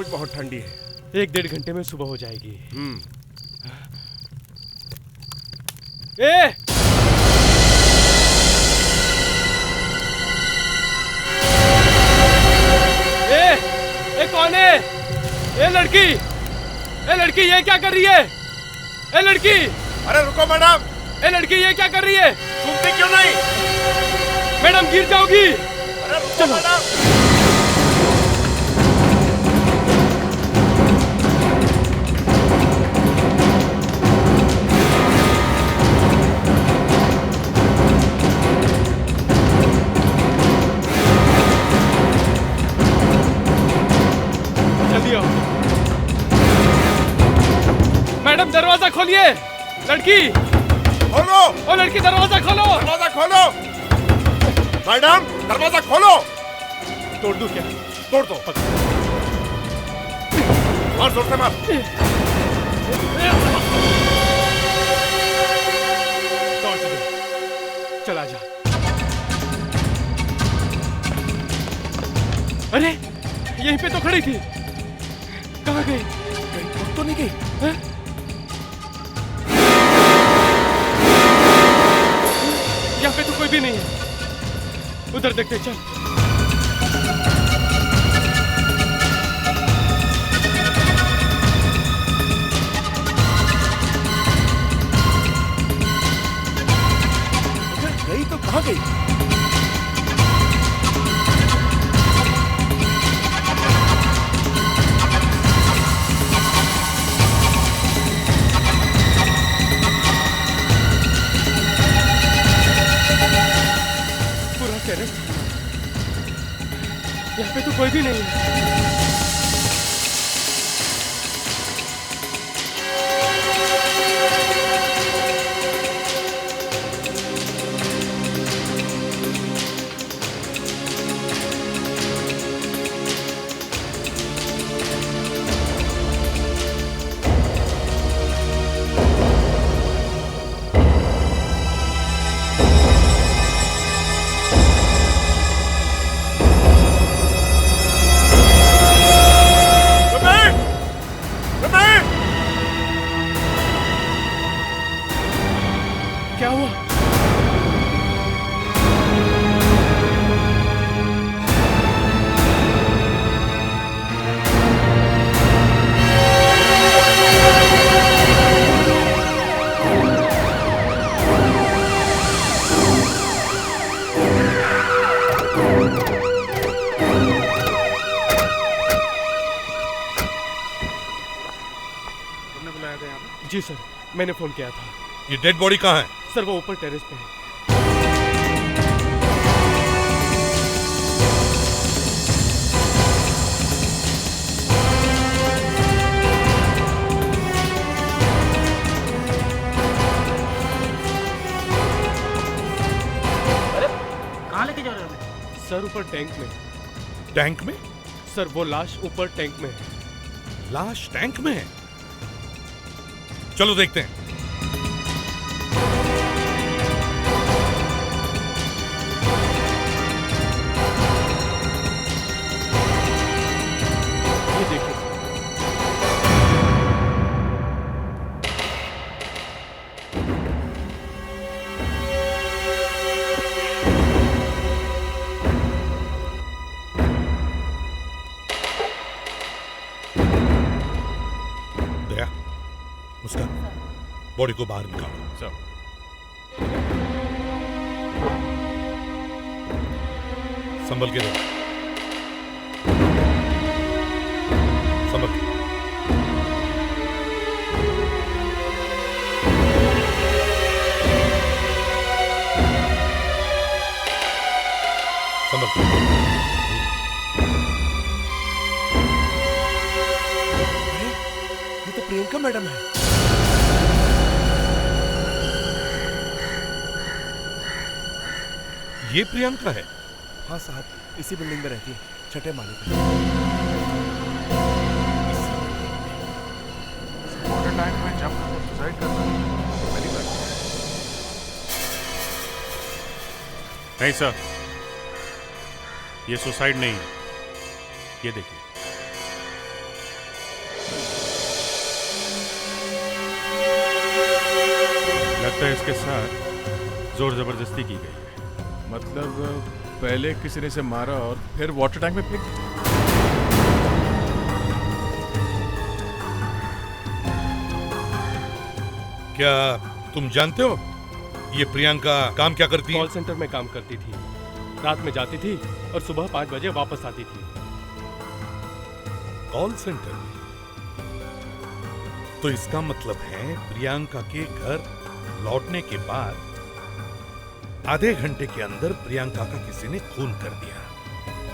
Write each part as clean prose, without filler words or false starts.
सचमुच बहुत ठंडी है। 1-1.5 घंटे में सुबह हो जाएगी। ए! कौन है? ए लड़की ये क्या कर रही है? ए लड़की! अरे रुको मैडम! ए लड़की ये क्या कर रही है? सुनती क्यों नहीं? मैडम गिर जाओगी। अरे रुको मैडम! मैडम दरवाजा खोलिए। लड़की खोलो। ओ लड़की दरवाजा खोलो। दरवाजा खोलो। मैडम दरवाजा खोलो। तोड़ दूं क्या? तोड़ दो। मार जोर से मार। तोड़ दो। चला जा। अरे यहीं पे तो खड़ी थी। कहाँ गई? कहीं तो नहीं गई। यहाँ पे तो कोई भी नहीं है। उधर देखते चल। गई तो कहाँ गई? यहाँ पे तो कोई भी नहीं है। क्या हुआ? तुमने बुलाया था यहाँ पे? जी सर, मैंने फोन किया था। ये डेड बॉडी कहाँ है? सर वो ऊपर टेरेस पे है। अरे कहाँ लेके जा रहे हो? सर ऊपर टैंक में। टैंक में? सर वो लाश ऊपर टैंक में है। लाश टैंक में है? चलो देखते हैं। ये देखिए। दया, मुस्कान, बॉडी को बाहर निकालो। सर। संभल के रहो। संभल के। संभल के। अरे ये तो प्रियंका मैडम है। ये प्रियंका है? हाँ साहब, इसी बिल्डिंग में रहती है, 6ठे माले पे। वाटर टैंक में जंप करके सुसाइड करना पहली बार। नहीं सर, ये सुसाइड नहीं है। ये देखिए, लगता है इसके साथ जोर जबरदस्ती की गई है। मतलब पहले किसी ने इसे मारा और फिर वाटर टैंक में फेंक दिया। क्या तुम जानते हो ये प्रियंका काम क्या करती है? कॉल सेंटर में काम करती थी। रात में जाती थी और सुबह 5 बजे वापस आती थी। कॉल सेंटर में? तो इसका मतलब है प्रियंका के घर लौटने के बाद आधे घंटे के अंदर प्रियंका का किसी ने खून कर दिया,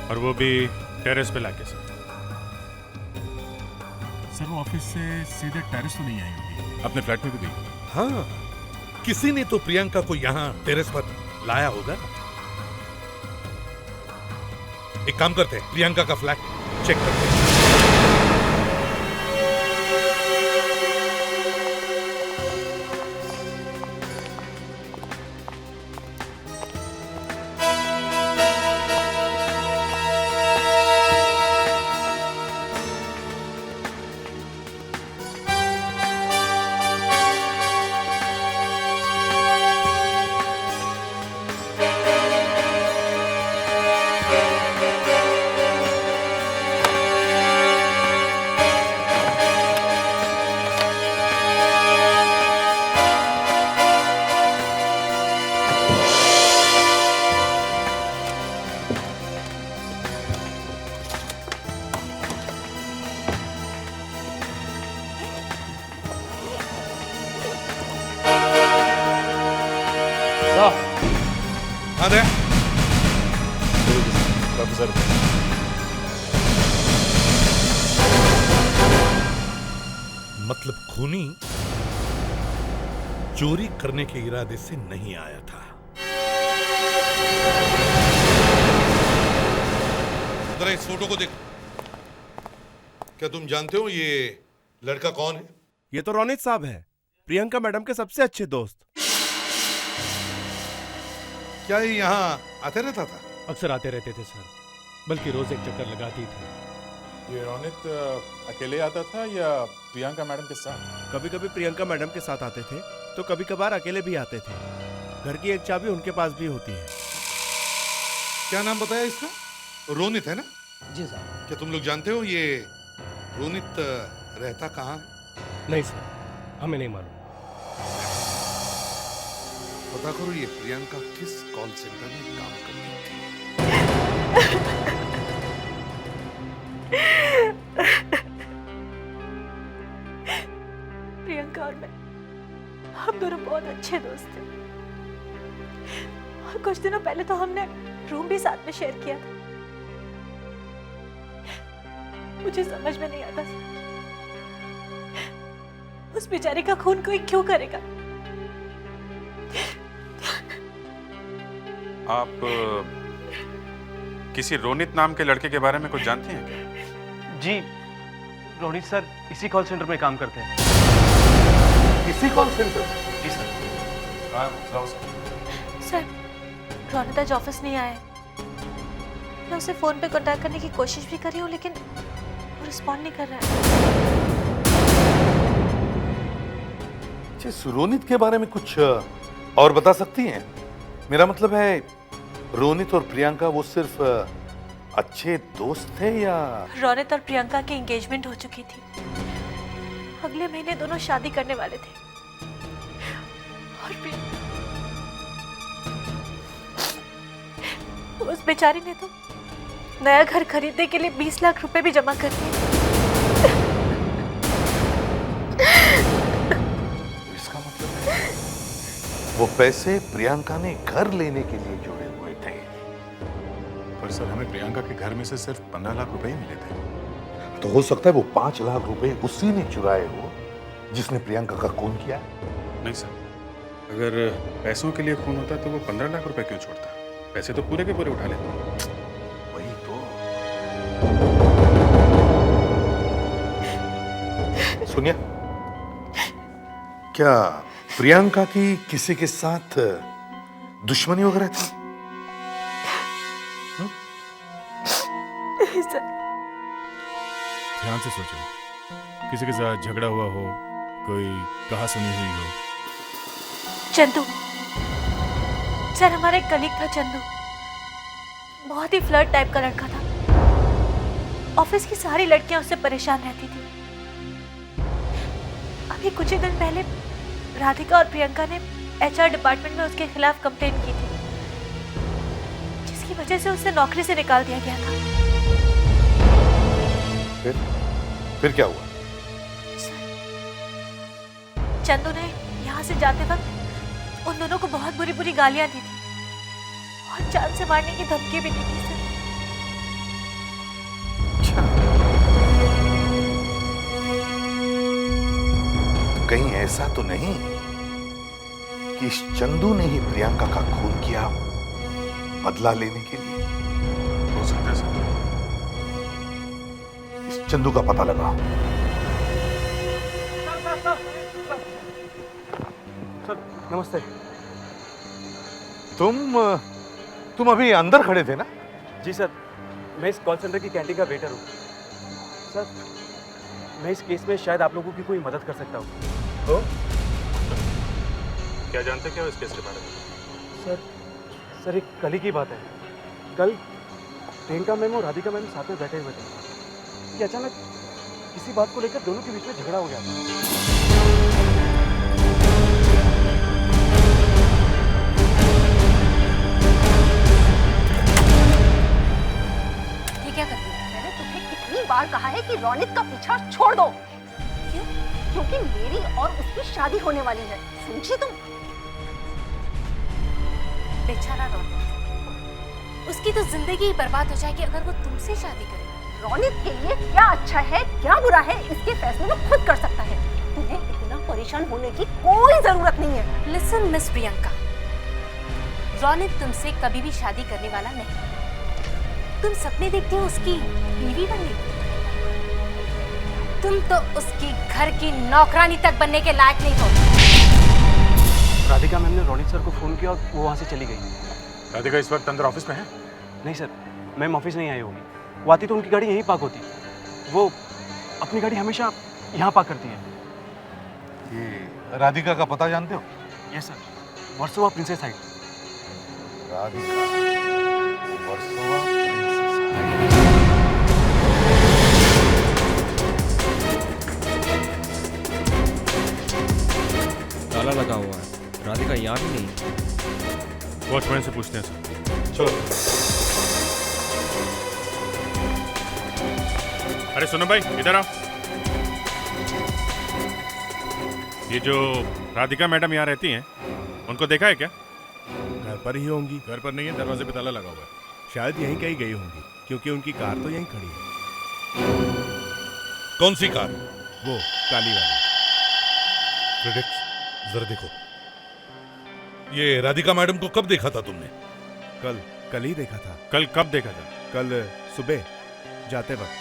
और वो भी टेरेस पे लाके से। सर वो ऑफिस से सीधे टेरेस तो नहीं आई होगी, अपने फ्लैट में भी गई। हाँ, किसी ने तो प्रियंका को यहाँ टेरेस पर लाया होगा। एक काम करते हैं, प्रियंका का फ्लैट चेक करते हैं। हाँ दे। मतलब खूनी चोरी करने के इरादे से नहीं आया था। जरा इस फोटो को देखो। क्या तुम जानते हो ये लड़का कौन है? ये तो रोनित साहब है, प्रियंका मैडम के सबसे अच्छे दोस्त। क्या ये यहाँ आते रहता था? अक्सर आते रहते थे सर, बल्कि रोज एक चक्कर लगाती थी। ये रोनित अकेले आता था या प्रियंका मैडम के साथ? कभी कभी प्रियंका मैडम के साथ आते थे तो कभी कभार अकेले भी आते थे। घर की एक चाबी उनके पास भी होती है। क्या नाम बताया इसका? रोनित है ना? जी सर। क्या तुम लोग जानते हो ये रोनित रहता कहाँ है? नहीं सर, हमें नहीं मालूम। पता करो ये प्रियंका किस कॉल सेंटर में काम करती थी। प्रियंका और मैं, हम दोनों बहुत अच्छे दोस्त थे और कुछ दिनों पहले तो हमने रूम भी साथ में शेयर किया था। मुझे समझ में नहीं आता उस बेचारी का खून कोई क्यों करेगा। आप किसी रोनित नाम के लड़के के बारे में कुछ जानती हैं क्या? जी, रोनित सर इसी कॉल सेंटर में काम करते हैं। इसी कॉल सेंटर? जी सर। हाँ, लाओ सर। सर, रोनित आज ऑफिस नहीं आया है। मैं उसे फोन पे कांटेक्ट करने की कोशिश भी कर रही हूँ लेकिन वो रिस्पॉन्ड नहीं कर रहा है। रोनित के बारे में कुछ और बता सकती हैं? मेरा मतलब है रोनित और प्रियंका वो सिर्फ अच्छे दोस्त थे या? रोनित और प्रियंका की एंगेजमेंट हो चुकी थी। अगले महीने दोनों शादी करने वाले थे और उस बेचारी ने तो नया घर खरीदने के लिए 20 लाख रुपए भी जमा कर दिए। इसका मतलब है वो पैसे प्रियंका ने घर लेने के लिए जोड़े हुए थे। पर सर हमें प्रियंका के घर में से सिर्फ 15 लाख रुपए ही मिले थे। तो हो सकता है वो 5 लाख रुपए उसी ने चुराए हो जिसने प्रियंका का खून किया। नहीं सर, अगर पैसों के लिए खून होता तो वो 15 लाख रुपए क्यों छोड़ता? पैसे तो पूरे के पूरे उठा लेते। वही तो। सुनिए, क्या प्रियंका की किसी के साथ दुश्मनी वगैरह थी? ध्यान से सोचो, किसी के साथ झगड़ा हुआ हो, कोई कहा सुनी हुई हो। चंदू सर, हमारा एक कलीग था चंदू, बहुत ही फ्लर्ट टाइप का लड़का था। ऑफिस की सारी लड़कियां उससे परेशान रहती थी। अभी कुछ ही दिन पहले राधिका और प्रियंका ने एचआर डिपार्टमेंट में उसके खिलाफ कंप्लेंट की थी, जिसकी वजह से उसे नौकरी से निकाल दिया गया था। फिर क्या हुआ? चंदू ने यहाँ से जाते वक्त उन दोनों को बहुत बुरी बुरी गालियां दी थी और जान से मारने की धमकी भी दी थी सर। तो कहीं ऐसा तो नहीं कि इस चंदू ने ही प्रियंका का खून किया बदला लेने के लिए? हो सकता है सर। इस चंदू का पता लगाओ। सर नमस्ते। तुम अभी अंदर खड़े थे ना? जी सर, मैं इस कॉल सेंटर की कैंटीन का वेटर हूँ। सर मैं इस केस में शायद आप लोगों की कोई मदद कर सकता हूँ। क्या जानते क्या हो इस केस के बारे में? सर एक कल ही की बात है। कल प्रियंका मैम और राधिका मैम साथ में बैठे हुए थे कि अचानक किसी बात को लेकर दोनों के बीच में झगड़ा हो गया था। क्या करती है? मैंने तुम्हें कितनी बार कहा है कि रौनित का पीछा छोड़ दो। क्यों? क्योंकि मेरी और उसकी शादी होने वाली है, समझी तुम? बेचारा रौनित, उसकी तो जिंदगी ही बर्बाद हो जाएगी अगर वो तुमसे शादी करे। रौनित के लिए क्या अच्छा है क्या बुरा है इसके फैसले वो खुद कर सकता है। तुम्हें इतना परेशान होने की कोई जरूरत नहीं है। लिसन मिस प्रियंका, रौनित तुमसे कभी भी शादी करने वाला नहीं। तुम सपने देखते हो उसकी बीवी बनने, तुम तो उसकी घर की नौकरानी तक बनने के लायक नहीं हो। राधिका मैम ने रौनित सर को फोन किया और वो वहाँ से चली गई। राधिका इस वक्त अंदर ऑफिस में है? नहीं सर, मैम ऑफिस नहीं आई होगी। वो आती तो उनकी गाड़ी यहीं पार्क होती। वो अपनी गाड़ी हमेशा यहाँ पार्क करती है। ये राधिका का पता जानते हो? Yes sir, Versova princess height. Radhika Versova ताला लगा हुआ है, राधिका यहाँ भी नहीं। वॉचमैन से पूछते हैं सर। चलो। अरे सुनो भाई, इधर आओ। ये जो राधिका मैडम यहाँ रहती हैं, उनको देखा है क्या? घर पर ही होंगी। घर पर नहीं है, दरवाजे पे ताला लगा हुआ है। शायद यहीं कहीं गई होंगी, क्योंकि उनकी कार तो यहीं खड़ी है। कौन सी कार? वो काली वाली। प्रेडिक्ट, जरा देखो। ये राधिका मैडम को कब देखा था तुमने? कल ही देखा था। कल कब देखा था? कल सुबह जाते वक्त।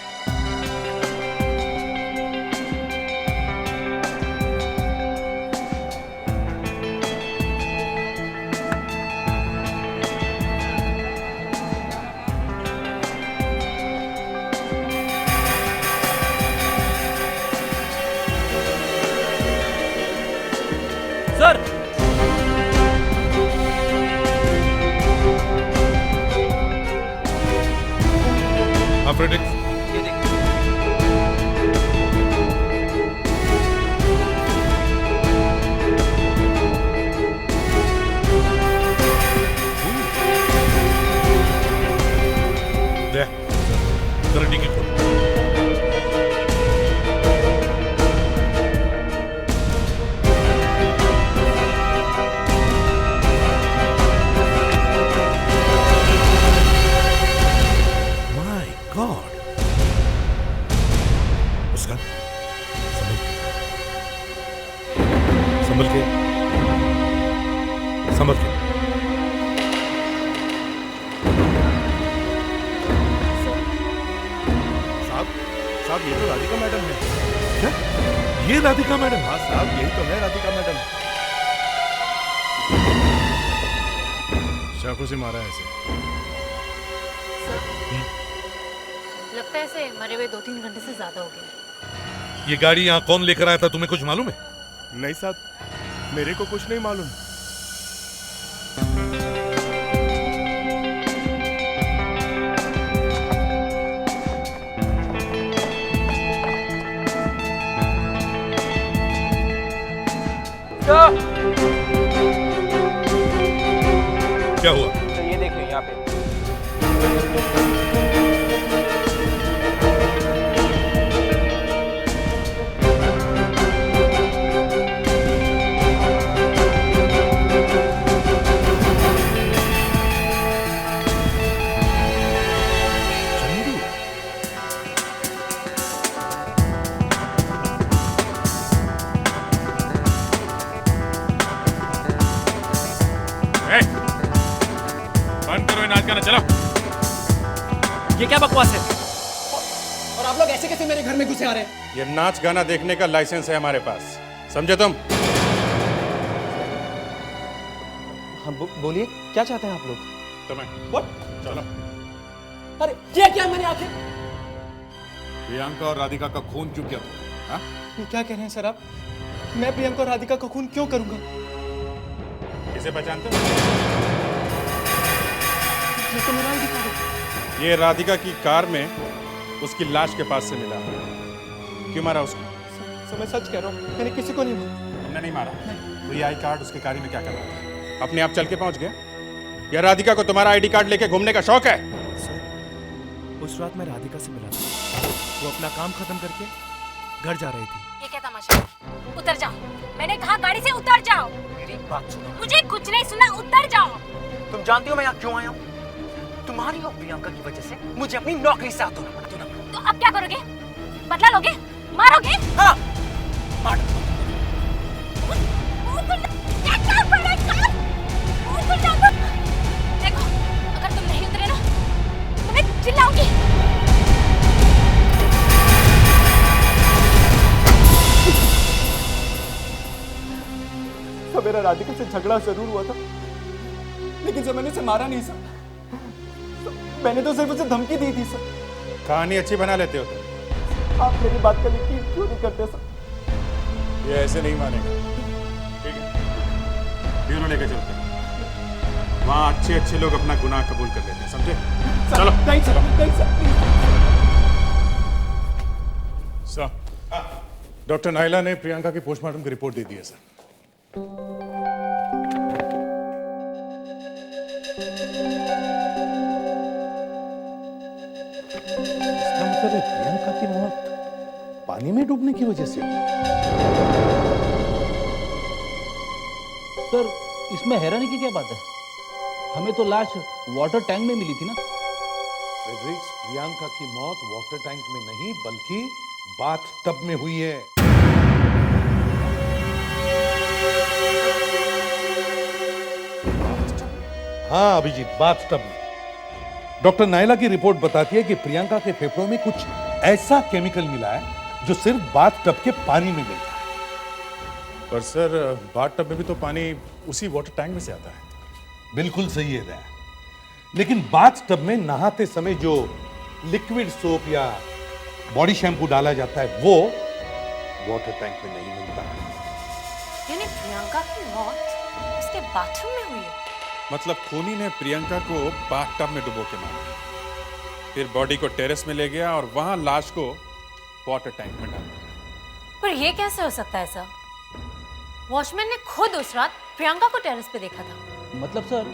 सर हाँ प्रेडिक्ट। ये देखिए। जरा डिग्गी खोल। माय गॉड, मुस्कान संभल के, संभल के। साहब ये तो राधिका मैडम है। क्या? ये राधिका मैडम? हाँ साहब, यही तो है राधिका मैडम। चाकू से मारा है ऐसे। लगता है इसे मरे हुए 2-3 घंटे से ज्यादा हो गए। ये गाड़ी यहाँ कौन लेकर आया था, तुम्हें कुछ मालूम है? नहीं साहब, मेरे को कुछ नहीं मालूम। क्या हुआ? तो ये देखिए यहाँ पे। बंद करो ये नाच गाना, चलो। ये क्या बकवास है? और आप लोग ऐसे कैसे मेरे घर में घुसे आ रहे हैं? ये नाच गाना देखने का लाइसेंस है हमारे पास, समझे तुम? हाँ बोलिए, क्या चाहते हैं आप लोग? तुम्हें What? चलो। अरे ये क्या मैंने आखिर? प्रियंका और राधिका का खून क्यों किया तुमने? हाँ? ये क्या कह रहे हैं सर आप? मैं प्रियंका और राधिका का खून क्यों करूंगा? किसे पहचानते हो? ये तो मेरा ID कार्ड है। ये राधिका की कार में उसकी लाश के पास से मिला। क्यों मारा उसको? सर मैं सच कह रहा हूँ, मैंने किसी को नहीं मारा। तुमने नहीं मारा? तो ये आई कार्ड उसके गाड़ी में क्या कर रहा था? अपने आप चल के पहुंच गया? या राधिका को तुम्हारा आईडी कार्ड लेके घूमने का शौक है? सर, उस रात मैं राधिका से मिला था। वो अपना काम खत्म करके घर जा रही थी। ये क्या तमाशा है? उतर जाओ, मैंने कहा गाड़ी से उतर जाओ। मेरी बात सुनो। मुझे कुछ नहीं सुना, उतर जाओ। तुम जानती हो मैं यहाँ क्यों आया हूँ? तुम्हारी और प्रियंका की वजह से मुझे अपनी नौकरी से हाथ धोना पड़ा। तो अब क्या करोगे? बदला लोगे? मारोगे? हाँ, मार। देखो, अगर तुम नहीं उतरे ना, तो मैं चिल्लाऊंगी। तो मेरा राधिका से झगड़ा जरूर हुआ था, लेकिन सर मैंने उसे मारा नहीं सर। मैंने तो सिर्फ उसे धमकी दी थी सर। कहानी अच्छी बना लेते हो तुम। आप मेरी बात का यकीन क्यों नहीं करते सर? ये ऐसे नहीं मानेगा। ठीक है, ब्यूरो लेके चलते हैं। वहाँ अच्छे अच्छे लोग अपना गुनाह कबूल कर लेते हैं, समझे? चलो। नहीं सर, नहीं सर। सर, डॉक्टर नाइला ने प्रियंका की पोस्टमार्टम की रिपोर्ट दे दी है सर। इसका मतलब है प्रियंका की मौत पानी में डूबने की वजह से। सर, इसमें हैरानी की क्या बात है? हमें तो लाश वाटर टैंक में मिली थी ना। फ्रेडरिक्स, प्रियंका की मौत वाटर टैंक में नहीं बल्कि बाथ टब में हुई है। हाँ अभिजीत, बाथ टब में। डॉक्टर नायला की रिपोर्ट बताती है कि प्रियंका के फेफड़ों में कुछ ऐसा केमिकल मिला है जो सिर्फ बाथ टब के पानी में मिलता है। पर सर, बाथ टब में भी तो पानी उसी वाटर टैंक में से आता है। बिल्कुल सही है दया, लेकिन बाथ टब में नहाते समय जो लिक्विड सोप या बॉडी शैम्पू डाला जाता है वो वाटर टैंक में नहीं मिलता। यानी प्रियंका की मौत उसके बाथरूम में हुई है? मतलब खूनी ने प्रियंका को बाथटब में डुबो के मारा, फिर बॉडी को टेरेस में ले गया और वहां लाश को वाटर टैंक में डाल दिया। पर ये कैसे हो सकता है सर? वॉचमैन ने खुद उस रात प्रियंका को टेरेस पे देखा था। मतलब सर,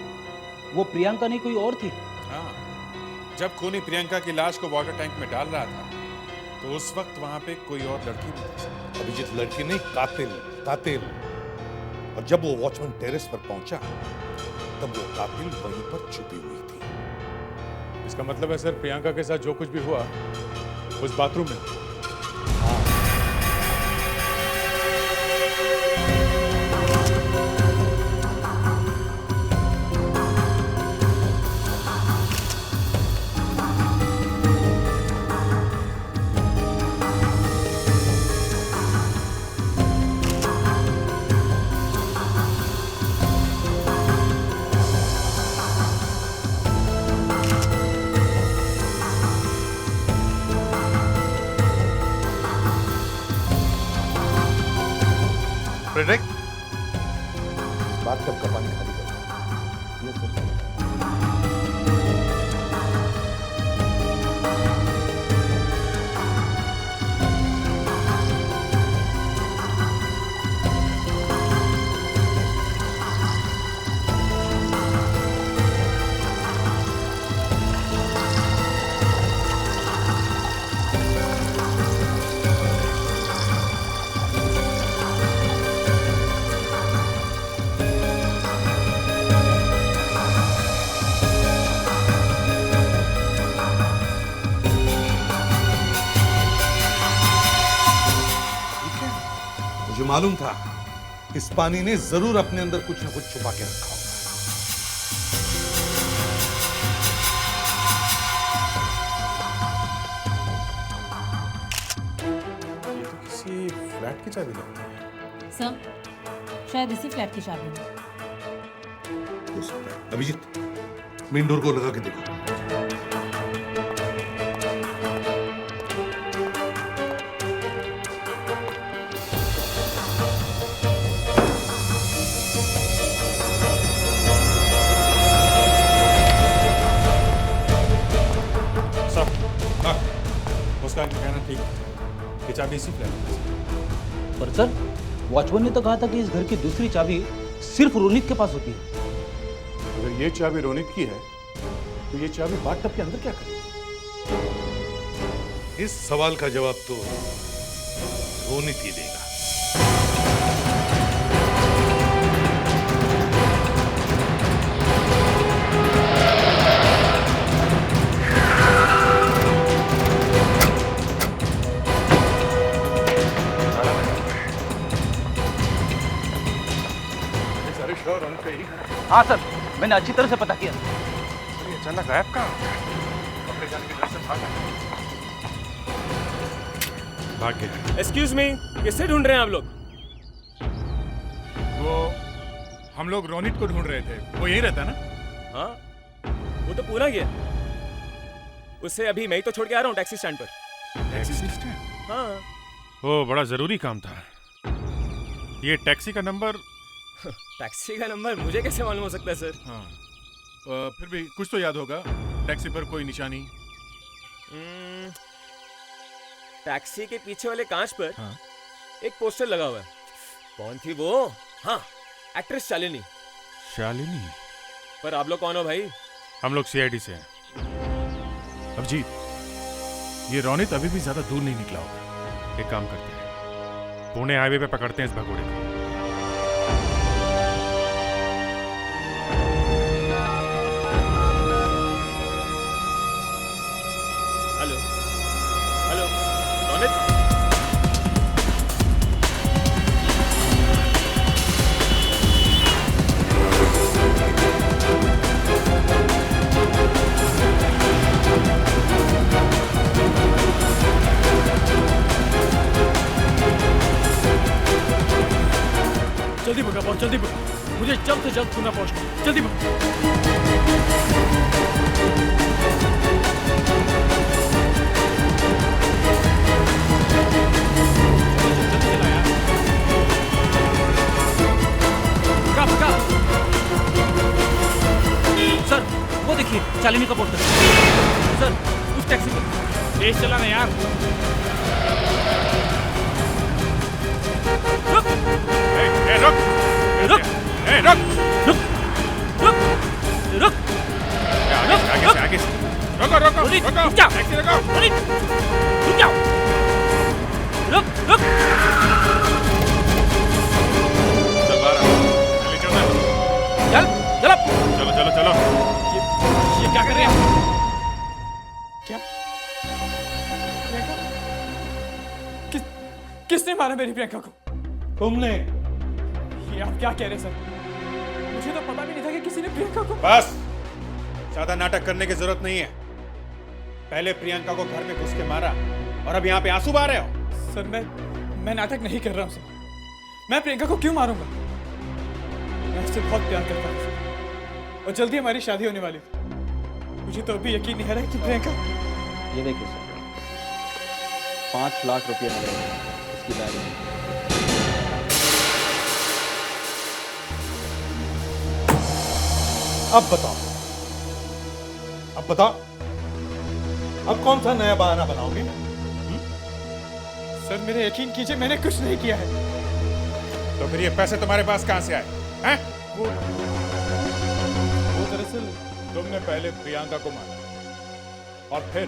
वो प्रियंका नहीं कोई और थी? हाँ, जब खूनी प्रियंका की लाश को वाटर टैंक में डाल रहा था तो उस वक्त वहां पे कोई और लड़की भी थी। अभिजीत, लड़की नहीं, कातिल, कातिल। और जब वो वॉचमैन टेरेस पर पहुंचा तब वो कातिल वहीं पर छुपी हुई थी। इसका मतलब है सर, प्रियंका के साथ जो कुछ भी हुआ उस बाथरूम में। फ्रेडरिक, बाथटब का पानी खाली कर। Yes sir. मालूम था इस पानी ने जरूर अपने अंदर कुछ न कुछ छुपा के रखा होगा। ये तो किसी फ्लैट की चाबी लगती है। सर शायद इसी फ्लैट की चाबी है। हो सकता है। अभिजीत, मेन डोर को लगा के देखो। उसका कहना ठीक है, ये चाबी इसी फ्लैट में है। पर सर वॉचमैन ने तो कहा था कि इस घर की दूसरी चाबी सिर्फ रोनित के पास होती है। अगर ये चाबी रोनित की है तो ये चाबी बाथटब के अंदर क्या करेगी? इस सवाल का जवाब तो रोनित ही देगा। हाँ सर, मैंने अच्छी तरह से पता किया। ये अचानक गायब कहाँ? अपने जाने के घर से भाग गया। एक्सक्यूज मी, किससे ढूंढ रहे हैं आप लोग? वो हम लोग रोनित को ढूंढ रहे थे, वो यही रहता ना? हाँ, वो तो पूरा गया। उससे अभी मैं ही तो छोड़ के आ रहा हूँ टैक्सी स्टैंड पर। Taxi stand? हाँ। ओ, बड़ा जरूरी काम था। ये टैक्सी का नंबर? टैक्सी का नंबर मुझे कैसे मालूम हो सकता है सर? हाँ, फिर भी कुछ तो याद होगा। टैक्सी पर कोई निशानी? टैक्सी के पीछे वाले कांच पर हाँ। एक पोस्टर लगा हुआ है। कौन थी वो? हाँ, एक्ट्रेस शालिनी। शालिनी? पर आप लोग कौन हो भाई? हम लोग सीआईडी से हैं। अभिजीत, ये रोनित अभी भी ज्यादा दूर नहीं निकला होगा। एक काम करते हैं, पुणे हाईवे पे पकड़ते हैं इस भगोड़े को। Hello hello, Ronit? जल्दी भगा बॉस, जल्दी भगा। मुझे जल्द से जल्द पुणे पहुंचना है। जल्दी भगा। सर वो देखिए शालिनी का पोस्टर। सर उस टैक्सी पर तेज चला ना यार। रुक रुक रुक रुक रुक रुक रुक आगे से आगे से रोको रोको रोनित, रोको रुक जाओ। टैक्सी रोको। रोनित, रुक जाओ। रुक रुक चल बाहर आ। जल्दी चल चल चल चलो चलो चलो। ये क्या कर रहे हैं? क्या? किसने मारा मेरी प्रियंका को? तुमने। ये आप क्या कह रहे हैं सर? मुझे तो पता भी नहीं था कि किसी ने प्रियंका को। बस, ज्यादा नाटक करने की जरूरत नहीं है। पहले प्रियंका को घर में घुस के मारा और अब यहाँ पे आंसू बहा रहे हो। सर मैं नाटक नहीं कर रहा हूँ सर। मैं प्रियंका को क्यों मारूंगा? मैं उससे बहुत प्यार करता हूँ सर। और जल्दी हमारी शादी होने वाली थी। मुझे तो अभी यकीन नहीं आ रहा है कि प्रियंका। ये देखिए सर, 5 लाख रुपये मिले इसकी डायरी में। अब बताओ, अब बताओ, अब कौन सा नया बहाना बनाओगे? सर मेरे यकीन कीजिए, मैंने कुछ नहीं किया है। तो फिर ये पैसे तुम्हारे पास कहाँ से आए हैं? वो दरअसल तुमने पहले प्रियंका को मारा और फिर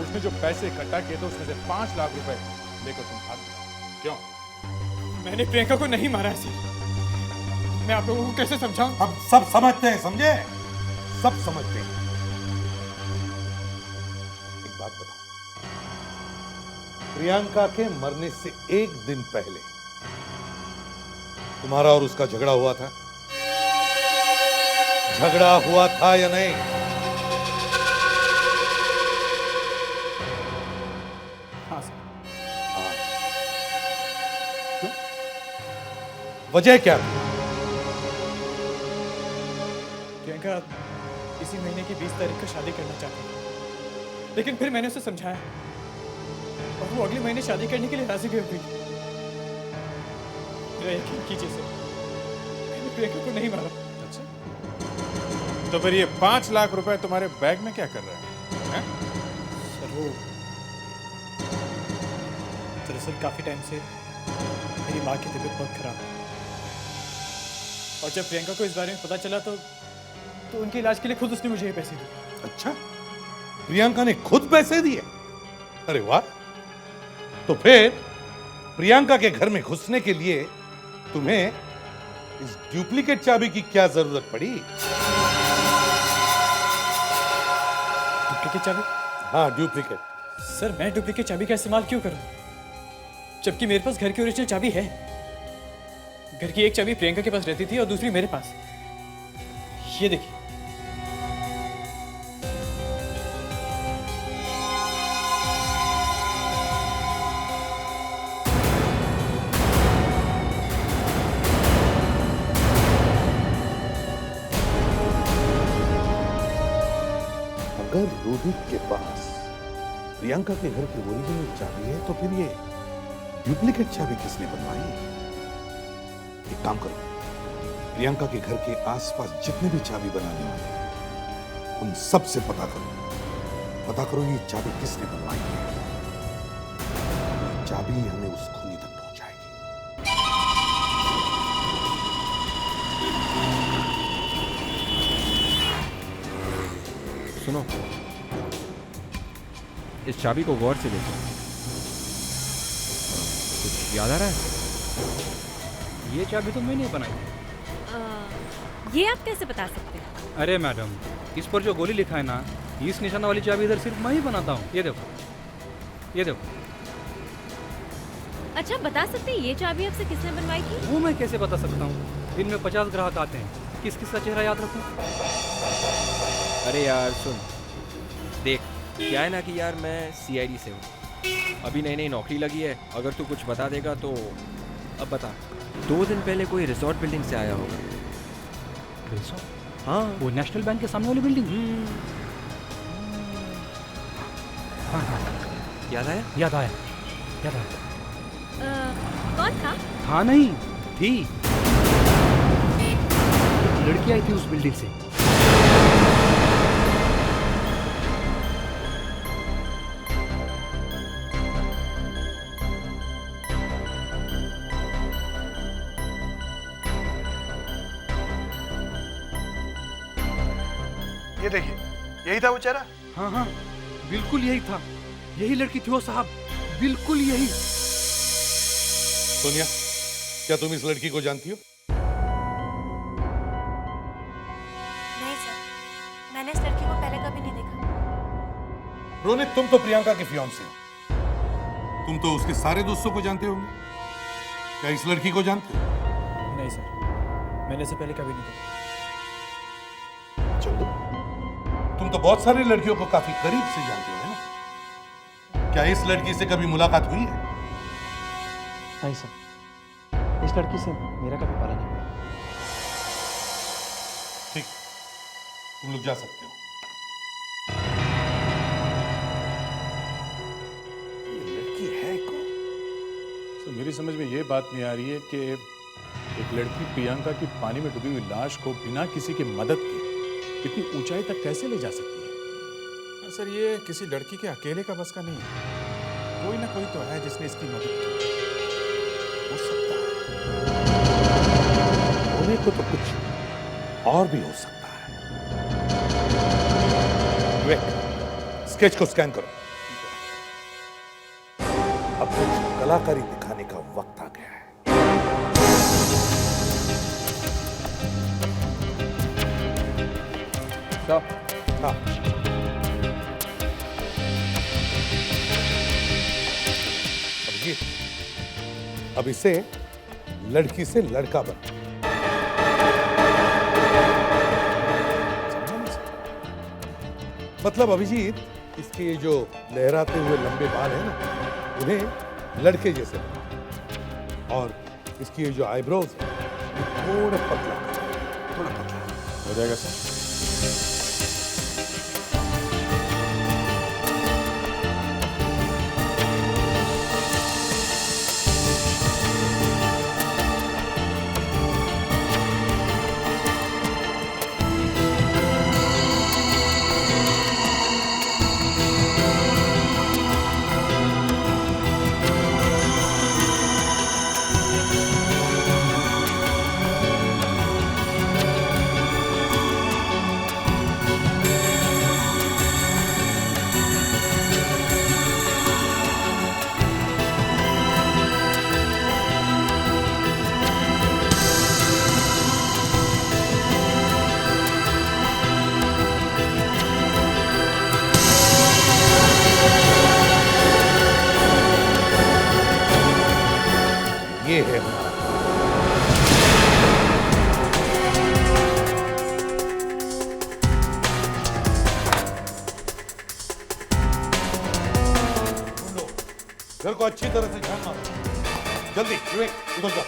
उसने जो पैसे इकट्ठा किए थे उसमें से 5 लाख रुपए लेकर तुम भाग गए। क्यों? मैंने प्रियंका को नहीं मारा है सर। मैं आप लोगों को कैसे समझाऊं? अब सब समझते हैं, समझे? सब समझते हैं। एक बात बताओ, प्रियंका के मरने से एक दिन पहले तुम्हारा और उसका झगड़ा हुआ था? झगड़ा हुआ था या नहीं? हाँ सर। क्यों? वजह क्या थी? प्रियंका इसी महीने की 20 तारीख को शादी करना चाहती है, लेकिन फिर मैंने उसे समझाया और वो अगले महीने शादी करने के लिए राजी भी हो गई। मेरा यकीन कीजिए सर, मैंने प्रियंका को नहीं मारा। अच्छा, तो फिर ये 5 लाख रुपए तुम्हारे बैग में क्या कर रहा है? सर वो दरअसल काफी टाइम से मेरी माँ की तबीयत बहुत खराब है और जब प्रियंका को इस बारे में पता चला तो उनके इलाज के लिए खुद उसने मुझे ये पैसे दिए। अच्छा, प्रियंका ने खुद पैसे दिए? अरे वाह! तो फिर प्रियंका के घर में घुसने के लिए तुम्हें इस डुप्लीकेट चाबी की क्या जरूरत पड़ी? डुप्लीकेट चाबी? हाँ, डुप्लीकेट। सर मैं डुप्लीकेट चाबी का इस्तेमाल क्यों करूं, जबकि मेरे पास घर की ओरिजिनल चाबी है। घर की एक चाबी प्रियंका के पास रहती थी और दूसरी मेरे पास। ये देखिए। अगर रोहित के पास प्रियंका के घर की ओरिजिनल चाबी है तो फिर ये डुप्लीकेट चाबी किसने बनवाई? एक काम करो, प्रियंका के घर के आसपास जितने भी चाबी बनाने वाले हैं उन सब से पता करो ये चाबी किसने बनवाई है। ये चाबी हमें उस खूनी तक पहुंचाएगी। सुनो, इस चाबी को गौर से देखो। कुछ याद आ रहा है? ये चाबी तो मैंने बनाई। ये आप कैसे बता सकते हैं? अरे मैडम, इस पर जो गोली लिखा है ना, इस निशाना वाली चाबी इधर सिर्फ मैं ही बनाता हूँ। ये देखो, ये देखो। अच्छा, बता सकते हैं ये चाबी आपसे किसने बनवाई थी? वो मैं कैसे बता सकता हूँ? दिन में 50 ग्राहक आते हैं, किस किस का चेहरा याद रखूँ? अरे यार सुन, देख क्या है ना कि यार मैं CID से हूँ, अभी नई नई नौकरी लगी है। अगर तू कुछ बता देगा तो अब बता। 2 दिन पहले कोई रिसोर्ट बिल्डिंग से आया होगा। रिसोर्ट? हाँ, वो नेशनल बैंक के सामने वाली बिल्डिंग। हाँ हाँ, याद आया? याद आया, याद आया। कौन था? हाँ नहीं थी, लड़की आई थी उस बिल्डिंग से। ये देखिए, यही था वो चेहरा। हाँ हाँ, बिल्कुल यही था, यही लड़की थी वो साहब, बिल्कुल यही। सोनिया, क्या तुम इस लड़की को जानती हो? नहीं सर, मैंने इस लड़की को पहले कभी नहीं देखा। रोनित, तुम तो प्रियंका के फियांसे हो, तुम तो उसके सारे दोस्तों को जानते होंगे। क्या इस लड़की को जानते हो? नहीं सर, मैंने इसे पहले कभी नहीं देखा। चलो, तुम तो बहुत सारी लड़कियों को काफी करीब से जानते हो, है ना? क्या इस लड़की से कभी मुलाकात हुई है? नहीं सर, इस लड़की से मेरा कभी पाला नहीं पड़ा। ठीक, तुम लोग जा सकते हो। ये लड़की है कौन? तो मेरी समझ में ये बात नहीं आ रही है कि एक लड़की प्रियंका की पानी में डूबी हुई लाश को बिना किसी की मदद के इतनी ऊंचाई तक कैसे ले जा सकती है? सर ये किसी लड़की के अकेले का बस का नहीं है, कोई ना कोई तो है जिसने इसकी मदद की। हो सकता है होने को तो कुछ और भी हो सकता है। विवेक, स्केच को स्कैन करो। अब कुछ कलाकारी दिखाने का वक्त आ गया है। हाँ, अब इसे लड़की से लड़का बन। मतलब अभिजीत, इसके ये जो लहराते हुए लंबे बाल हैं ना, उन्हें लड़के जैसे बना, और इसकी ये जो आईब्रोज है, थोड़ा पतला हो जाएगा सर। ये है हमारा। घर को अच्छी तरह से ध्यान मारो। जल्दी विवेक, उधर जाओ।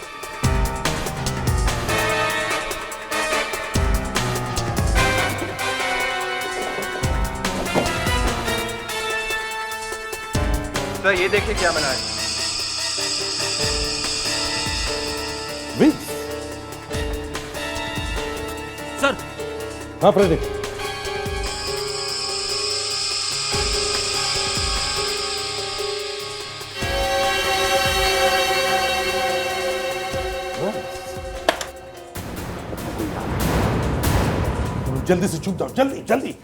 सर ये देखिए क्या बना है। विंस। सर। हाँ प्रदीप। जल्दी से छूट जाओ, जल्दी जल्दी।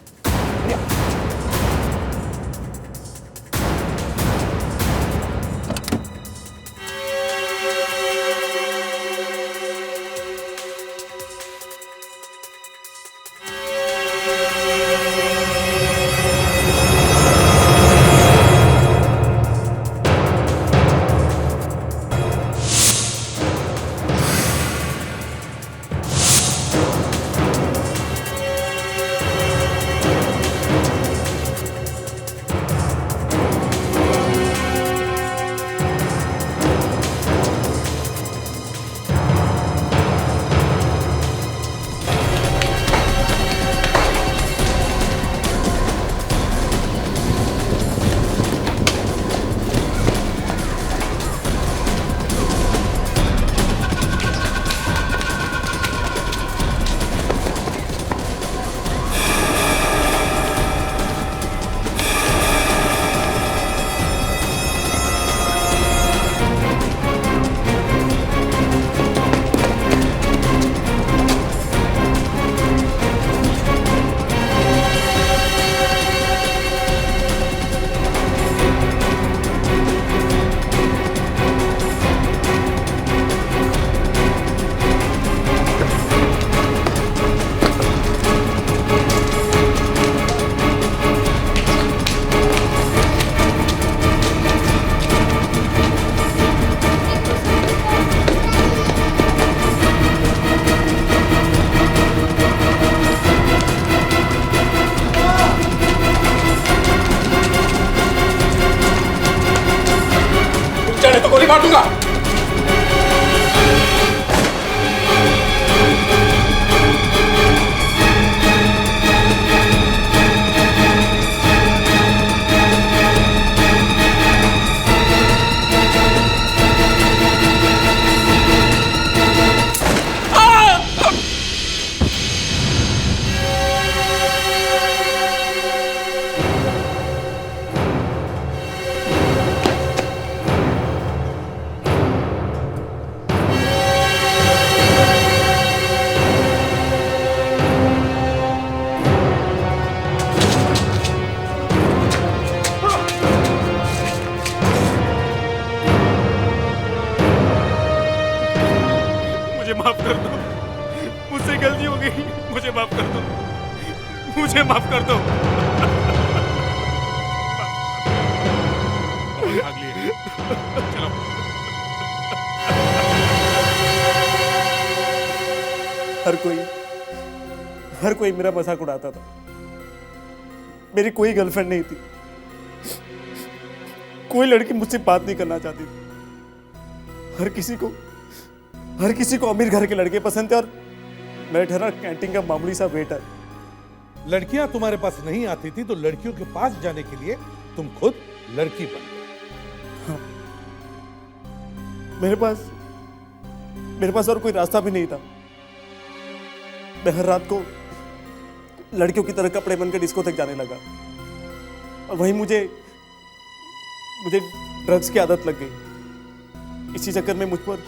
तो गोली मार दूंगा। माफ कर दो, मुझसे गलती हो गई, मुझे माफ कर दो, मुझे माफ कर दो। भाग लिए, चलो। हर कोई मेरा मजाक उड़ाता था। मेरी कोई गर्लफ्रेंड नहीं थी, कोई लड़की मुझसे बात नहीं करना चाहती थी। हर किसी को अमीर घर के लड़के पसंद थे और मैं ठहरा कैंटीन का मामूली सा वेटर। लड़कियां तुम्हारे पास नहीं आती थी तो लड़कियों के पास जाने के लिए तुम खुद लड़की बन गए। हाँ। मेरे पास और कोई रास्ता भी नहीं था। मैं हर रात को लड़कियों की तरह कपड़े बनकर डिस्को तक जाने लगा और वहीं मुझे ड्रग्स की आदत लग गई। इसी चक्कर में मुझ पर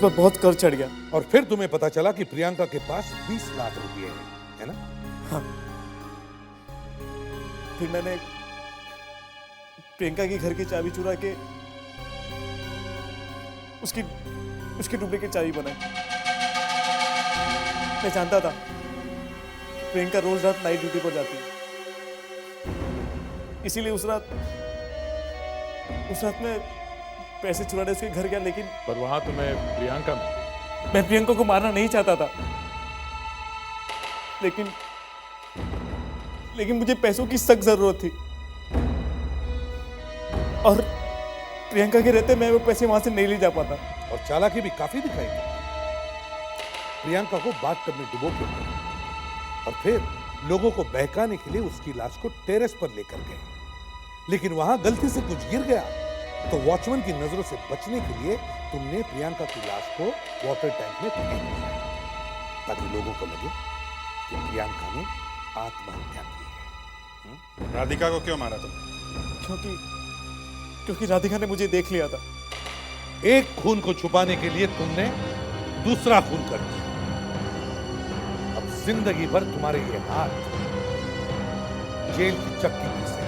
बहुत कर्ज चढ़ गया। और फिर तुम्हें पता चला कि प्रियंका के पास 20 लाख रुपए हैं, है ना? हाँ। फिर मैंने प्रियंका की घर की चाबी चुरा के उसकी डुप्लीकेट चाबी बनाई। मैं जानता था कि प्रियंका रोज रात नाइट ड्यूटी पर जाती है, इसीलिए उस रात में पैसे चुराने उसके घर गया। लेकिन पर वहां तुम्हें प्रियंका मैं प्रियंका को मारना नहीं चाहता था, लेकिन मुझे पैसों की सख्त जरूरत थी और प्रियंका के रहते मैं वो पैसे वहां से नहीं ले जा पाता। और चालाकी भी काफी दिखाई दी। प्रियंका को बाथटब में डुबो के और फिर लोगों को बहकाने के लिए उसकी लाश को टेरेस पर लेकर गए। लेकिन वहां गलती से कुछ गिर गया तो वॉचमैन की नजरों से बचने के लिए तुमने प्रियंका की लाश को वाटर टैंक में फेंक दिया ताकि लोगों को लगे कि प्रियंका ने आत्महत्या की है। राधिका को क्यों मारा तुम? क्योंकि राधिका ने मुझे देख लिया था। एक खून को छुपाने के लिए तुमने दूसरा खून कर दिया। अब जिंदगी भर तुम्हारे ये हाथ जेल की चक्की में से